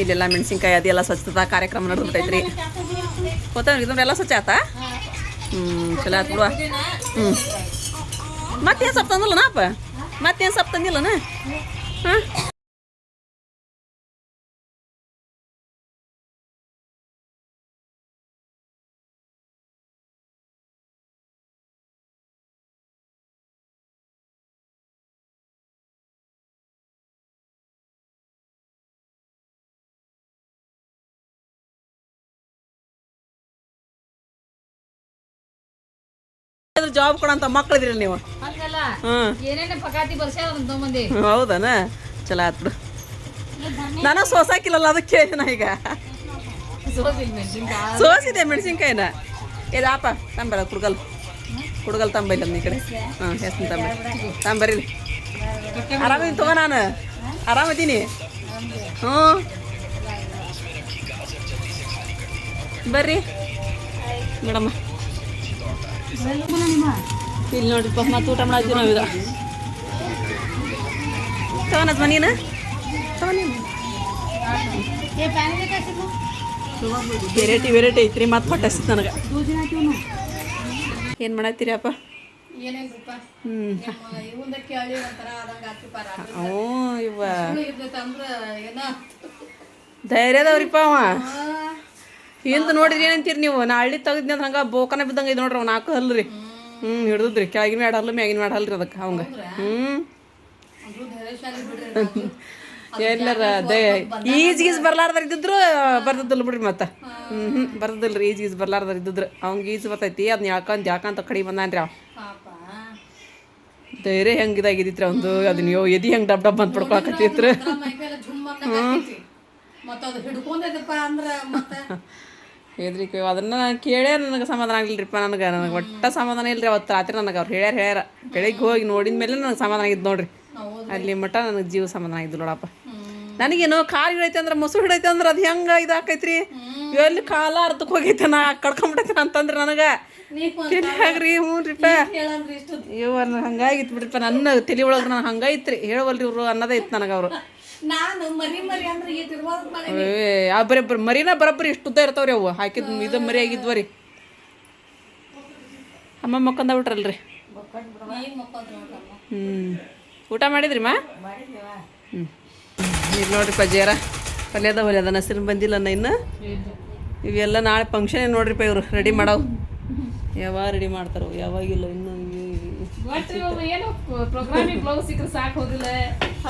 [SPEAKER 1] ಇಲ್ಲೆಲ್ಲ ಮೆಣಸಿನ್ಕಾಯಿ ಅದೆಲ್ಲ ಸ್ವಚ್ಛತಾ ಕಾರ್ಯಕ್ರಮ ನಡೆದ್ಬಿಟ್ಟೈತ್ರಿ ಗೊತ್ತ ಇದನ್ನೆಲ್ಲ ಸ್ವಚ್ಛ ಆತಾ ಚಲೋ ಆತು ಬಿಡುವ ಮತ್ತೇನು ಸೊಪ್ಪು ತಂದಿಲ್ಲನ ಅಪ್ಪ ಮತ್ತೇನು ಸೊಪ್ಪು ತಂದಿಲ್ಲನ ಹಾಂ ಜಾಬ್ ಕೊಡಂತ ಮಕ್ಕಳಿದ್ರಿ ನೀವು ಹೌದನ ಚಲೋ ಆತ್ ಬಿಡು ನಾನು ಸೋಸಾಕಿಲ್ಲಲ್ಲ ಅದಕ್ಕೆ ನಾ ಈಗ ಸೋಸಿದೆ ಮೆಣಸಿನ್ಕಾಯಿನ ಇದಪ್ಪ ತಂಬರ ಕುಡ್ಗಲ್ ತಂಬೈಲ್ಲ ಈ ಕಡೆ ಹಾಂ ಎಷ್ಟು ತಂಬರಿ ಆರಾಮದೀನಿ ತಗೋ ನಾನು ಆರಾಮದೀನಿ ಹ್ಞೂ ಬರ್ರಿ ಮೇಡಮ್ಮ ಇಲ್ಲಿ ನೋಡ್ರಿಪ್ಪ ಮತ್ತೆ ಊಟ ಮಾಡಿದ್ವಿ ನಾವೀಗ ತಗೋನದ್ ಮನೀನ ವೆರೈಟಿ ಐತ್ರಿ ಮತ್ತೆ ಹೊಟ್ಟೆ ಹಸಿತ್ ನನಗೆ ಏನು ಮಾಡತ್ತೀರಿ ಅಪ್ಪ ಇವ ಧೈರ್ಯದವ್ರಿಪ್ಪ ಅವ ಹಿಂದೆ ನೋಡಿರಿ ಏನಂತೀರಿ ನೀವು ನಾ ಹಳ್ಳಿ ತೆಗ್ದ್ನಿ ಅಂದ್ರೆ ಹಂಗೆ ಬೋಕನ ಬಿದ್ದಂಗೆ ಇದು ನೋಡ್ರಿ ಅವ್ 4 ಹಲ್ರಿ ಹಿಡ್ದುದ್ರಿ ಕೆಳಗಿನ ಮ್ಯಾಡ್ ಹಲ್ಲು ಮ್ಯಾಗಿನ ಮ್ಯಾಡ್ ಹಲ್ರಿ ಅದಕ್ಕೆ ಅವಂಗ ಎಲ್ಲರ ಈಜ್ ಬರ್ಲಾರ್ದಾರ ಇದ್ದಿದ್ರು ಬರ್ತದಿಲ್ಲ ಬಿಡ್ರಿ ಮತ್ತೆ ಬರ್ತದಿಲ್ರಿ ಈಜ್ ಬರ್ಲಾರ್ದಾರ ಇದ್ದಿದ್ರು ಅವ್ಗೆ ಈಜ್ ಬರ್ತೈತಿ ಅದನ್ನ ಯಾಕಂತ ಕಡಿಮೆ ಬಂದಾನ್ರಿ ಅವ ಧೈರ್ಯ ಹೆಂಗೆ ಇದಾಗಿದ್ದಿತ್ರ ಒಂದು ಅದನ್ನ ಎದಿ ಹೆಂಗೆ ಡಬ್ ಡಬ್ ಅಂತ ಪಡ್ಕೊಳಕತ್ತಿತ್ರ ಹೆದ್ರಿಕೆ ಅದನ್ನು ಕೇಳ್ಯಾರ ನನಗೆ ಸಮಾಧಾನ ಆಗಲಿಲ್ಲರಿಪ್ಪ ನನಗೆ ಒಟ್ಟ ಸಮಾಧಾನ ಇಲ್ಲರಿ ಅವತ್ತು ರಾತ್ರಿ ನನಗೆ ಅವ್ರು ಹೇಳ್ಯಾರ ಬೆಳಿಗ್ಗೆ ಹೋಗಿ ನೋಡಿದ ಮೇಲೆ ನನಗೆ ಸಮಾಧಾನ ಆಗಿದ್ದು ನೋಡ್ರಿ ಅಲ್ಲಿ ಮಟ್ಟ ನನಗೆ ಜೀವ ಸಮಾಧಾನ ಆಗಿದ್ದು ನೋಡಪ್ಪ ನನಗೇನು ಕಾಲು ಹಿಡೈತೆ ಅಂದ್ರೆ ಮೊಸರು ಹಿಡೈತೆ ಅಂದ್ರೆ ಅದು ಹೆಂಗೆ ಇದಾಕೈತ್ರಿ ಎಲ್ಲಿ ಕಾಲ ಅರ್ಧಕ್ಕೆ ಹೋಗೈತೆ ನಾ ಕಡ್ಕೊಂಬಿಟ್ಟೈತೆ ಅಂತಂದ್ರೆ ನನಗೆ ಹಾಗ್ರಿ ಹ್ಞೂ ರೀಪ್ಪ ಇವ ಹಂಗಾಗಿತ್ತು ಬಿಡ್ರಿಪ್ಪ ನನ್ನ ತಲೆ ಒಳಗೆ ನಾನು ಹಂಗಾಯ್ತ್ರಿ ಹೇಳವಲ್ರಿ ಇವರು ಅನ್ನೋದೇ ಇತ್ತು ನನಗೆ ಅವರು ಬರೀ ಮರಿನ ಬರೋಬ್ಬರಿ ಇಷ್ಟು ಉದ್ದ ಇರ್ತಾವ್ರಿ ಅವು ಹಾಕಿದ್ ಇದು ಮರಿ ಆಗಿದ್ವ ರೀ ಅಮ್ಮ ಮಕ್ಕಂದ ಬಿಟ್ರಲ್ರಿ ಊಟ ಮಾಡಿದ್ರಿ ಮಾ ಈಗ ನೋಡ್ರಿಪ್ಪ ಜೇರ ಪಲ್ಯದ ಹೊಲ್ಯದ ನಸಿರು ಬಂದಿಲ್ಲ ಇನ್ನು ಇವೆಲ್ಲ ನಾಳೆ ಫಂಕ್ಷನ್ ನೋಡ್ರಿಪ್ಪ ಇವರು ರೆಡಿ ಮಾಡವು ಯಾವಾಗ ರೆಡಿ ಮಾಡ್ತಾರೋ ಯಾವಾಗಿಲ್ಲ ಇನ್ನು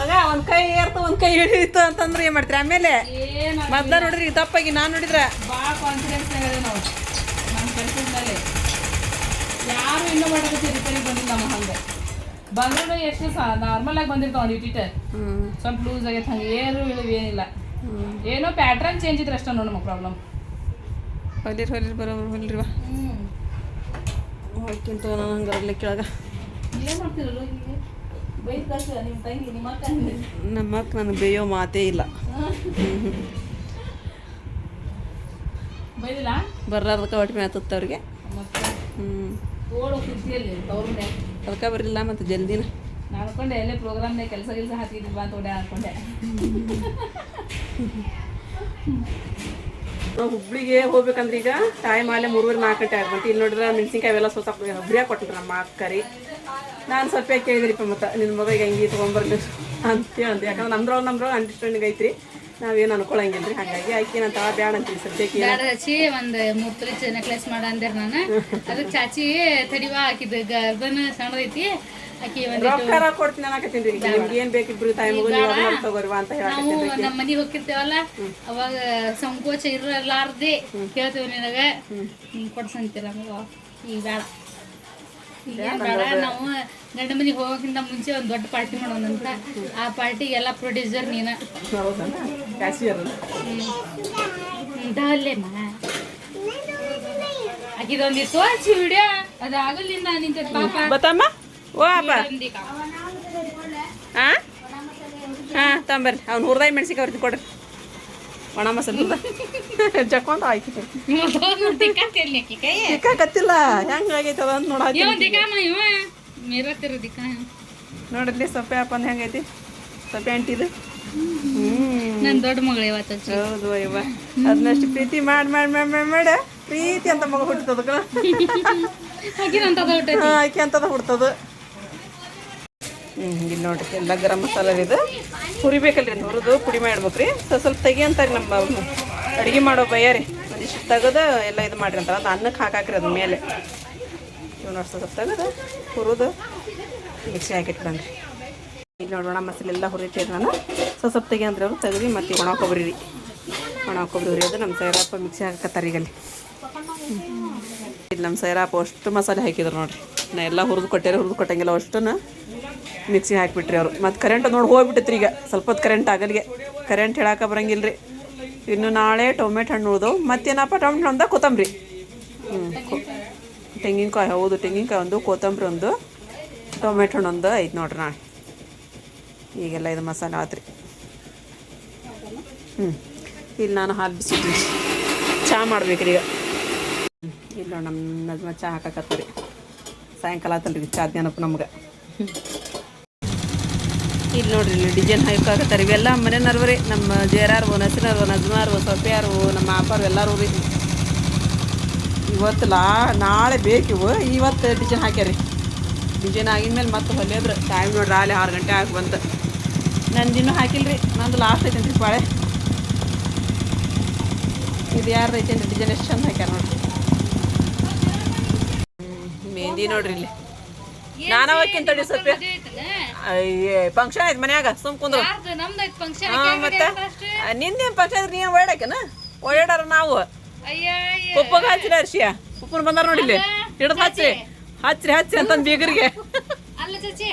[SPEAKER 1] ಆಗ ಒಂದ್ ಕೈ ಏರ್ತು ಒಂದ್ ಕೈ ಹಿಡಿಯಿತು ಅಂತಂದ್ರೆ ಏನ್ ಮಾಡ್ತೀರಿ ಆಮೇಲೆ ಮೊದ್ಲ ನೋಡ್ರಿ ತಪ್ಪಾಗಿ ನಾನು ನೋಡಿದ್ರ
[SPEAKER 5] ಭಾಳ ಕಾನ್ಫಿಡೆನ್ಸ್ ನಾವು ನಮ್ಮ ಕೆಲಸದ ಮೇಲೆ ಯಾರು ಇನ್ನೂ ಮಾಡೋದಕ್ಕೆ ರಿಪೇರಿ ಬಂದಿಲ್ಲ ನಮ್ಮ ಹಂಗೆ ಬಂದ್ರೂ ಎಷ್ಟು ನಾರ್ಮಲ್ ಆಗಿ ಬಂದಿರ್ತಾವ ಒಂದು ಇಟ್ಟಿಟ್ಟು ಸ್ವಲ್ಪ ಲೂಸ್ ಆಗೈತೆ ಹಂಗೆ ಏನು ಇಳಿವು ಏನಿಲ್ಲ ಏನೋ ಪ್ಯಾಟ್ರನ್ ಚೇಂಜ್ ಇದ್ರೆ ಅಷ್ಟೇ ನೋಡಿ ನಮಗೆ ಪ್ರಾಬ್ಲಮ್
[SPEAKER 1] ಹೊಲಿರಿ ಬರೋಬ್ರು ಹೊಲಿರಿವಾ ಹೋಗ್ಕಿಂತ ನಾನು ಹಂಗೆ ಬರಲಿ ಕೆಳಗ
[SPEAKER 5] ಏನು ಮಾಡ್ತಿರಲ್ಲ ಹೀಗೆ ಬೈದು ಕಷ್ಟ ನಿಮ್ಮ ತಂಗಿ ನಿಮ್ಮ ಅಕ್ಕ
[SPEAKER 1] ನಮ್ಮ ಅಕ್ಕ ನನಗೆ ಬೇಯೋ ಮಾತೇ ಇಲ್ಲ
[SPEAKER 5] ಬೈದಿಲ್ಲ
[SPEAKER 1] ಬರ್ಲಾರ್ದಕ್ಕೆ ಒಟ್ಟು ಮೇತತ್ತ ಅವ್ರಿಗೆ
[SPEAKER 5] ಓಡೋ ಖುಷಿಯಲ್ಲಿ ತವ್ರ ಮನೆ
[SPEAKER 1] ಅದಕ್ಕೆ ಬರಲಿಲ್ಲ ಮತ್ತು ಜಲ್ದಿನ
[SPEAKER 5] ನಾನು ಅನ್ಕೊಂಡೆ ಎಲ್ಲೇ ಪ್ರೋಗ್ರಾಮ್ನಾಗ ಕೆಲಸ ಹಾಕಿದ್ವಿ ಅಂತ ಓಡೇ ಅನ್ಕೊಂಡೆ
[SPEAKER 1] ನಾವು ಹುಬ್ಳಿಗೆ ಹೋಗ್ಬೇಕಂದ್ರೆ ಈಗ ಟೈಮ್ ಅಲ್ಲೇ 3-4 ಗಂಟೆ ಆಗ್ಬಂತು ಇಲ್ಲಿ ನೋಡಿದ್ರೆ ಮೆಣಸಿನ್ಕಾಯಿ ಅವೆಲ್ಲ ಸ್ವಲ್ಪ ಹುಬ್ಳಿಯಾಗಿ ಕೊಟ್ಟಿದ್ರು ನಮ್ಮ ಅಕ್ಕರಿ ನಾನು ಸ್ವಲ್ಪ ಕೇಳಿದ್ರಿಪ್ಪ ಮತ್ತು ನಿನ್ನ ಮಗ ಹೆಂಗೆ ತೊಗೊಂಬರ್ಲಿ ಅಂತೇಳಿ ಅಂದೆ ಯಾಕಂದ್ರೆ ನಮ್ದ್ರೊಳಗೆ ಅಂಡರ್ಸ್ಟ್ಯಾಂಡಿಂಗ್ ಐತ್ರಿ ನಾವೇನು ಅನ್ಕೊಳಂಗಿಲ್ಲ ರೀ ಹಾಗಾಗಿ ಆಕೆ ನಾನು ತಾ ಬ್ಯಾಡ ಅಂತೀವಿ ಸದ್ಯಕ್ಕೆ
[SPEAKER 3] ಹಚ್ಚಿ ಒಂದು 3 ತೊಲೆ ನೆಕ್ಲೆಸ್ ಮಾಡ ಅಂದೇರ ನಾನು ಅದಕ್ಕೆ ಚಾಚಿ ತಡಿವಾ ಹಾಕಿದ್ದು ಗರ್ಭನ ಸಣ್ಣದೈತಿ ಆಕಿ
[SPEAKER 1] ರೊಕ್ಕ ಕೊಡ್ತೀನಿ ಅನ್ನಕತ್ತೀನಿ ರೀ ನಿಮ್ಗೆ ಏನು ಬೇಕಿಬ್ರು ತಾಯಿ ಮಗು ತಗೋರಿವಾ ಅಂತ
[SPEAKER 3] ನಾವು ನಮ್ಮ ಮನೆಗೆ ಹೋಗಿರ್ತೇವಲ್ಲ ಅವಾಗ ಸಂಕೋಚ ಇರಲಾರ್ದೆ ಕೇಳ್ತೇವೆ ನಿನಗೆ ಹಿಂಗೆ ಕೊಡ್ಸಂತೀರ ನಮಗ ಈಗ ಬೇಡ ಈಗ ಬೇಡ ನಾವು ಗಂಡ ಮನೆಗೆ ಹೋಗೋಕ್ಕಿಂತ ಮುಂಚೆ ಒಂದು ದೊಡ್ಡ ಪಾರ್ಟಿ ಮಾಡೋಣಂತ ಆ ಪಾರ್ಟಿಗೆ ಎಲ್ಲ ಪ್ರೊಡ್ಯೂಸರ್ ನೀನು ಡಲ್ಲೇಮ್ಮ ಆಕಿದೊಂದಿತ್ತು ಹಚ್ಚಿ ವಿಡಿಯೋ ಅದು ಆಗಲಿಲ್ಲ ನಿಂತ ಪಾಪ
[SPEAKER 1] ಬತ್ತಮ್ಮ ಓ ಅಪ್ಪ ಹಾಂ ತಂಬರ್ರಿ ಅವ್ನು ಹುರ್ದಾಯಿ ಮೆಣಸಿಕಾಯಿ ಅವ್ರಿಗೆ ಕೊಡ್ರಿ ಒಣ ಮಸಾಲೆ ಜಕ್ಕೊಂತ ಆಯ್ತು ಕತ್ತಿಲ್ಲ ಹೆಂಗೆ ಆಗೈತೆ ಅದ ಅಂತ ನೋಡಾತಿ ನೋಡಿದ್ಲಿ ಸೊಪ್ಪೆ ಅಪ್ಪಂದು ಹೆಂಗೈತಿ ಸೊಪ್ಪೆ ಅಂಟಿದು
[SPEAKER 3] ನನ್ನ ದೊಡ್ಡ ಮಗಳು ಇವತ್ತು
[SPEAKER 1] ಹೌದು ಅಯ್ಯವ್ವ ಅದನ್ನಷ್ಟು ಪ್ರೀತಿ ಮಾಡಿ ಮಾಡಿ ಮಾಡಿ ಮಾಡಿ ಮಾಡ ಪ್ರೀತಿ ಅಂತ ಮಗ ಹುಟ್ಟದಕ್ಕ ಆಕೆ ಅಂತದ ಹುಡ್ತದ ಇಲ್ಲಿ ನೋಡ್ರಿ ಎಲ್ಲ ಗರಂ ಮಸಾಲೆ ಇದು ಹುರಿಬೇಕಲ್ರಿ ಹುರಿದು ಪುಡಿ ಮಾಡ್ಬೇಕ್ರಿ ಸ್ವಲ್ಪ ತೆಗಿ ಅಂತಾರೆ ನಮ್ಮ ಅಡುಗೆ ಮಾಡೋ ಬಯ್ಯಾರಿ ಒಂದಿಷ್ಟು ತೆಗೆದು ಎಲ್ಲ ಇದು ಮಾಡಿರಿ ಅಂತಾರೆ ಅದು ಅನ್ನಕ್ಕೆ ಹಾಕಾಕ್ರಿ ಅದ್ರ ಮೇಲೆ ಇವ್ ನೋಡಿ ಸ್ವಲ್ಪ ತೆಗೆದು ಹುರಿದು ಮಿಕ್ಸಿ ಹಾಕಿಟ್ಕೊಂಡ್ರಿ ಇಲ್ಲಿ ನೋಡೋಣ ಮಸಾಲೆ ಎಲ್ಲ ಹುರಿತೀರಿ ನಾನು ಸ್ವಲ್ಪ ತೆಗಿ ಅಂದ್ರೆ ಅವರು ತೆಗೆದು ಮತ್ತು ಒಣ ಕೊಬ್ಬರಿ ರೀ ಒಣ ಕೊಬ್ಬರಿ ಹುರಿಯೋದು ನಮ್ಮ ಸೈರಪ್ಪ ಮಿಕ್ಸಿ ಹಾಕತ್ತಾರೆ ಈಗಲ್ಲಿ ಇಲ್ಲಿ ನಮ್ಮ ಸೈರಪ್ಪ ಅಷ್ಟು ಮಸಾಲೆ ಹಾಕಿದ್ರು ನೋಡ್ರಿ ನಾ ಎಲ್ಲ ಹುರಿದು ಕೊಟ್ಟಂಗಿಲ್ಲ ಅಷ್ಟನ್ನು ಮಿಕ್ಸಿ ಹಾಕಿಬಿಟ್ರಿ ಅವರು ಮತ್ತು ಕರೆಂಟ್ ನೋಡಿ ಹೋಗ್ಬಿಟ್ಟಿತ್ರಿ ಈಗ ಸ್ವಲ್ಪ ಹೊತ್ತು ಕರೆಂಟ್ ಆಗಲಿಗೆ ಕರೆಂಟ್ ಹೇಳಕ್ಕೆ ಬರಂಗಿಲ್ಲ ರೀ ಇನ್ನು ನಾಳೆ ಟೊಮೆಟೊ ಹಣ್ಣು ಉಳ್ದವು ಮತ್ತೇನಪ್ಪ ಟೊಮೆಟೊ ಹಣ್ಣು ಕೊತ್ತಂಬರಿ ತೆಂಗಿನಕಾಯಿ ಹೌದು ತೆಂಗಿನಕಾಯಿ ಒಂದು ಕೊತ್ತಂಬರಿ ಒಂದು ಟೊಮೆಟೊ ಹಣ್ಣು ಒಂದು ಐತೆ ನೋಡ್ರಿ ನಾಳೆ ಈಗೆಲ್ಲ ಇದು ಮಸಾಲೆ ಆತ್ರಿ ಇಲ್ಲಿ ನಾನು ಹಾಲು ಬಿಸಿಟ್ರಿ ಚಹಾ ಮಾಡ್ಬೇಕ್ರಿ ಈಗ ಇಲ್ಲ ನಮ್ಮ ನಜ್ಮ ಚಹಾ ಹಾಕಕತ್ತೀರಿ ಸಾಯಂಕಾಲ ಆತಲ್ರಿ ಚಹಾ ಜ್ಞಾನಪ್ಪ ನಮ್ಗೆ ಇಲ್ಲಿ ನೋಡ್ರಿ ಇಲ್ಲಿ ಡಿಸೈನ್ ಹಾಕಾಕತ್ತಾರೆ ಇವೆಲ್ಲ ಮನೆಯವ್ರು ರೀ ನಮ್ಮ ಜೇರಾರು ನಸಿನರು ನಜ್ಮಾರು ಸೊಪ್ಯಾರು ನಮ್ಮ ಆಪಾರು ಎಲ್ಲರೂ ರೀ ಇವತ್ತು ನಾಳೆ ಬೇಕಿವು ಇವತ್ತು ಡಿಸೈನ್ ಹಾಕ್ಯಾರಿ ಡಿಸೈನ್ ಆಗಿದ್ಮೇಲೆ ಮತ್ತೆ ಹೊಲಿಯೋದ್ರು ಟೈಮ್ ನೋಡ್ರಿ ಅಲ್ಲಿ 6 ಗಂಟೆ ಆಗಿ ಬಂತು ನಂದು ಇನ್ನೂ ಹಾಕಿಲ್ರಿ ನಂದು ಲಾಸ್ಟ್ ಐತೇನ್ರಿ ಪಾಳೆ ಇದು ಯಾರ್ದು ಐತೇನ್ರಿ ಡಿಸೈನ್ ಎಷ್ಟು ಚಂದ ಹಾಕ್ಯಾರ ನೋಡ್ರಿ ಮೆಹಂದಿ ನೋಡ್ರಿ ಇಲ್ಲಿ ನಾನು ಅವಕ್ಕಿಂತ ಸ್ವಲ್ಪ ಫಂಕ್ಷನ್ ಐತೆ ಮನ್ಯಾಗ ಸುಮ್ ಕುಂದ್ರು ಮತ್ತೆ ನಿಂದೇನು ಫಂಕ್ಷನ್ ಐತ್ರಿ ನೀನು ಓಡಾಕನ ಓಡಾಡಾರ ನಾವು ಉಪ್ಪಗೆ ಹಚ್ಚಿರ ಅರ್ಶಿಯ ಉಪ್ಪನ ಬಂದಾರ ನೋಡಿಲ್ಲಿ ಹಿಡಿದು ಹಚ್ಚ್ರಿ ಅಂತಂದು ಬೀಗರಿಗೆ
[SPEAKER 3] ಅಲ್ಲ ಚಚಿ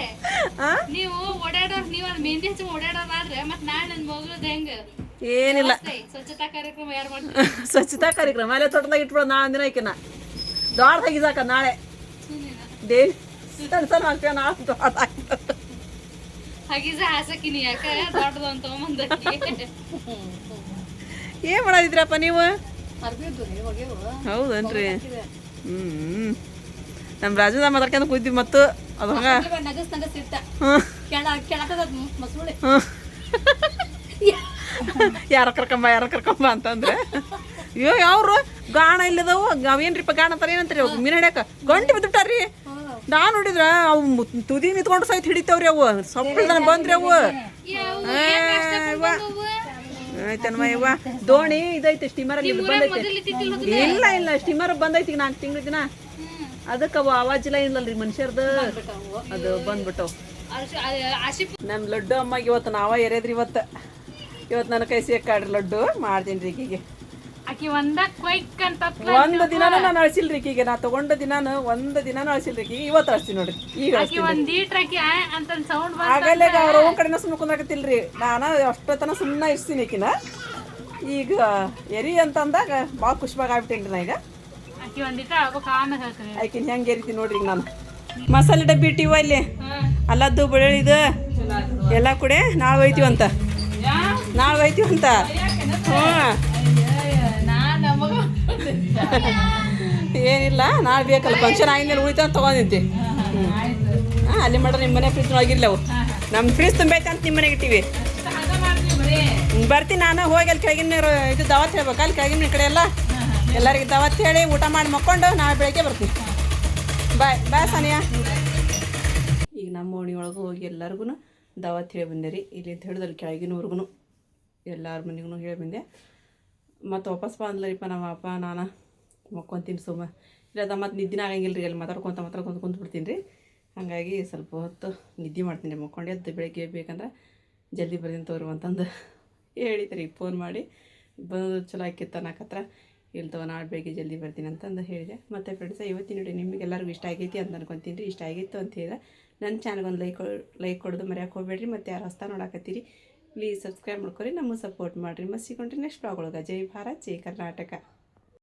[SPEAKER 1] ಆ?
[SPEAKER 3] ನೀವು ಓಡಾಡೋರ್ ನೀವು ಅದು ಮೆಹಂದಿ ಹಚ್ಚಿ ಓಡಾಡೋರಾದ್ರೆ ಮತ್ತೆ ನಾಳೆ ನನ್ನ ಮಗಳದ್ದು ಹೆಂಗ
[SPEAKER 1] ಏನಿಲ್ಲ
[SPEAKER 3] ಸ್ವಚ್ಛತಾ ಕಾರ್ಯಕ್ರಮ ಯಾರು ಮಾಡ್ತಾರೆ
[SPEAKER 1] ಸ್ವಚ್ಛತಾ ಕಾರ್ಯಕ್ರಮ ಅಲ್ಲೇ ತೋಟದಾಗ ಇಟ್ಬಿಡೋದು ನಾಳೆ ಒಂದಿನ ಆಕಿನ ದೊಡ್ಡ ತೆಗಿಸಾಕ ನಾಳೆ ಡೇಲಿ ಸಣ್ಣ ಸಣ್ಣ ಹಾಕ್ತೇವೆ ನಾಳೆ ದೊಡ್ಡ ಹಾಕ್ತೇವೆ
[SPEAKER 3] ಹಾಗಿಸ ಹಾಸಕಿನಿ ಯಾಕ ದೊಡ್ಡದು ಅಂತ ತಗೊಂಬಂದಕ್ಕೆ
[SPEAKER 1] ಏನು ಮಾಡೋದಿದ್ರಪ್ಪ ನೀವು ಹೌದನ್ರಿ ನಮ್ಮ ರಾಜದ ಮಾತಾಡ್ಕೊಂಡು ಕೂತಿದ್ವಿ ಮತ್ತು ಅದು ಹಂಗ ಯಾರ ಕರ್ಕೊಂಬ ಅಂತಂದ್ರೆ ಅಯ್ಯೋ ಯಾವ್ರು ಗಾಣ ಇಲ್ಲದವು ಅವೇನ್ರಿಪ್ಪ ಗಾಣ ಅಂತಾರೆ ಏನಂತಾರೆ ಅವು ಮೀನು ಹಿಡ್ಯಾಕ ಗಂಟು ಬಿದ್ದುಟ್ಟಾರ್ರಿ ನಾ ನೋಡಿದ್ರ ಅವು ತುದಿ ನಿಂತ್ಕೊಂಡು ಸಹಿತ ಹಿಡಿತಾವ್ರಿ ಅವು ಸೊಪ್ಪು ಬಂದ್ರಿ ಅವು ಆಯ್ತನ್ಮ ಇವ್ವ ದೋಣಿ ಇದೈತೆ ಸ್ಟೀಮರಲ್ಲಿ ಬಂದೈತೆ ಇಲ್ಲ ಇಲ್ಲ ಸ್ಟೀಮರ್ ಬಂದೈತಿ 4 ತಿಂಗಳ ದಿನ ಅದಕ್ಕೆ ಅವು ಆವಾಜಿಲ್ಲ ಇಲ್ಲಲ್ರಿ ಮನುಷ್ಯರ್ದು ಅದು ಬಂದ್ಬಿಟ್ಟು ನಮ್ಮ ಲಡ್ಡು ಅಮ್ಮಗೆ ಇವತ್ತು ನಾವ ಎರೆದ್ರಿ ಇವತ್ತು ನನ್ನ ಕೈ ಸೇಕಾಡ್ರಿ ಲಡ್ಡು ಮಾಡ್ತೀನಿ ರೀ ಈಕಿಗೆ
[SPEAKER 3] ಆಕಿ ಒಂದ ಕ್ವೈಕ್ ಅಂತ
[SPEAKER 1] ಒಂದು ದಿನಾನು ನಾನು ಅಳಿಸಿಲ್ರಿ ಈಕಿಗೆ ನಾ ತಗೊಂಡ ದಿನಾನು ಒಂದು ದಿನಾನು ಅಳಿಸಿಲ್ರಿ ಈಕಿಗೆ ಇವತ್ತು ಅಳಿಸ್ತೀನಿ ನೋಡ್ರಿ ಈಗ ಅಳಿಸ್ತೀನಿ
[SPEAKER 3] ಒಂದ್ ಈಟ್ರಾಕಿ ಅಂತ ಸೌಂಡ್
[SPEAKER 1] ಆಗಲೇ ಅವ್ರ ಅವ್ನ ಕಡೆನ ಸುಮ್ಮನೆ ಕುಂದ್ರಾಕತ್ತಿಲ್ರಿ ನಾನು ಅಷ್ಟೊತ್ತನ ಸುಮ್ಮನೆ ಇರ್ತೀನಿ ಈಕಿನ ಈಗ ಎರಿ ಅಂತಂದಾಗ ಭಾಳ ಖುಷಿಯಾಗಿ ಆಗ್ಬಿಟ್ಟೇನ್ರಿ ನಾ ಈಗ
[SPEAKER 3] ಆಕಿ ಒಂದಿಟ ಆಗ್ಬೇಕು ಆಮೇಲೆ ಹೇಳ್ತೀನಿ
[SPEAKER 1] ಆಕಿನ ಹೆಂಗೆ ಎರಿತೀನಿ ನೋಡ್ರಿ ಈಗ ನಾನು ಮಸಾಲೆ ಡಬ್ಬಿ ಇಟ್ಟಿವ ಇಲ್ಲಿ ಅಲ್ಲದ್ದು ಬೆಳ್ಳುಳ್ಳಿದು ಎಲ್ಲ ಕೂಡ ನಾಳೆ ಒಯ್ತೀವಂತ ಏನಿಲ್ಲ ನಾಳೆ ಬೇಕಲ್ಲ ಫಂಕ್ಷನ್ ಆಗಿದ್ಮೇಲೆ ಉಳಿತ ಅಂತ ತೊಗೊಂಡಿದ್ದೆ ಅಲ್ಲಿ ಮಾಡ್ರೆ ನಿಮ್ಮ ಮನೆ ಫ್ರಿಜ್ ಒಳಗಿರ್ಲಿ ಅವು ನಮ್ಮ ಫ್ರಿಜ್ ತುಂಬೈತೆ ಅಂತ ನಿಮ್ಮ ಮನೆಗೆ ಇಟ್ಟಿವಿ ಬರ್ತೀನಿ ನಾನು ಹೋಗಿ ಅಲ್ಲಿ ಕೆಳಗಿನ ಇದು ದಾವತ್ ಹೇಳ್ಬೇಕು ಅಲ್ಲಿ ಕೆಳಗಿನ ಕಡೆ ಎಲ್ಲರಿಗೆ ದಾವತ್ ಹೇಳಿ ಊಟ ಮಾಡಿ ಮಕ್ಕೊಂಡು ನಾಳೆ ಬೆಳಗ್ಗೆ ಬರ್ತೀನಿ ಬಾಯ್ ಸಾನಿಯಾ ಈಗ ನಮ್ಮ ಓಣಿಯೊಳಗೆ ಹೋಗಿ ಎಲ್ಲರಿಗೂ ದಾವತ್ ಹೇಳಿ ಬಂದೆ ರೀ ಇಲ್ಲಿ ಅಂತ ಹೇಳಿದ್ರೆ ಅಲ್ಲಿ ಕೆಳಗಿನವ್ರಿಗೂ ಎಲ್ಲರ ಮನೆಗೂ ಹೇಳಿ ಬಂದೆ ಮತ್ತು ವಾಪಸ್ ಬಂದ್ಲರಿಪ್ಪ ನಮ್ಮ ಅಪ್ಪ ನಾನು ಮಕ್ಕೊತೀನಿ ಸುಮ್ಮ ಇಲ್ಲ ಮತ್ತು ನಿದ್ದಿನ ಆಗಂಗಿಲ್ಲ ರೀ ಅಲ್ಲಿ ಮಾತಾಡ್ಕೊತ ಕುಂತ್ಬಿಡ್ತೀನಿ ರೀ ಹಾಗಾಗಿ ಸ್ವಲ್ಪ ಹೊತ್ತು ನಿದ್ದೆ ಮಾಡ್ತೀನಿ ರೀ ಮಕ್ಕೊಂಡು ಎದ್ದು ಬೆಳಗ್ಗೆ ಬೇಕಂದ್ರೆ ಜಲ್ದಿ ಬರ್ತೀನಿ ತೋರು ಅಂತಂದು ಹೇಳಿದ್ರಿ ಫೋನ್ ಮಾಡಿ ಬಂದು ಚಲೋ ಆಕಿತ್ತು ಅನ್ನಕತ್ರ ಇಲ್ಲಿ ತಗೋ ನಾಳೆ ಬೆಳಗ್ಗೆ ಜಲ್ದಿ ಬರ್ತೀನಿ ಅಂತಂದು ಹೇಳಿದೆ ಮತ್ತು ಫ್ರೆಂಡ್ಸ ಇವತ್ತಿನ ನೋಡಿ ನಿಮಗೆಲ್ಲರಿಗೂ ಇಷ್ಟ ಆಗೈತಿ ಅಂತ ಅನ್ಕೊತೀನಿ ರೀ ಇಷ್ಟ ಆಗಿತ್ತು ಅಂತ ಹೇಳಿದ್ರೆ ನನ್ನ ಚಾನಲ್ಗೊಂದು ಲೈಕ್ ಕೊಡೋದು ಮರ್ಯಾಕೆ ಹೋಗ್ಬೇಡ್ರಿ ಮತ್ತು ಯಾರು ಹೊಸ್ತಾ ನೋಡಾಕತ್ತೀರಿ ಪ್ಲೀಸ್ ಸಬ್ಸ್ಕ್ರೈಬ್ ಮಾಡ್ಕೊರಿ ನಮಗೆ ಸಪೋರ್ಟ್ ಮಾಡಿರಿ ಮತ್ತು ಸಿಗೊಂಡ್ರಿ ನೆಕ್ಸ್ಟ್ ಬ್ಲಾಗ್ ಒಳಗೆ ಜೈ ಭಾರತ್ ಜೈ ಕರ್ನಾಟಕ.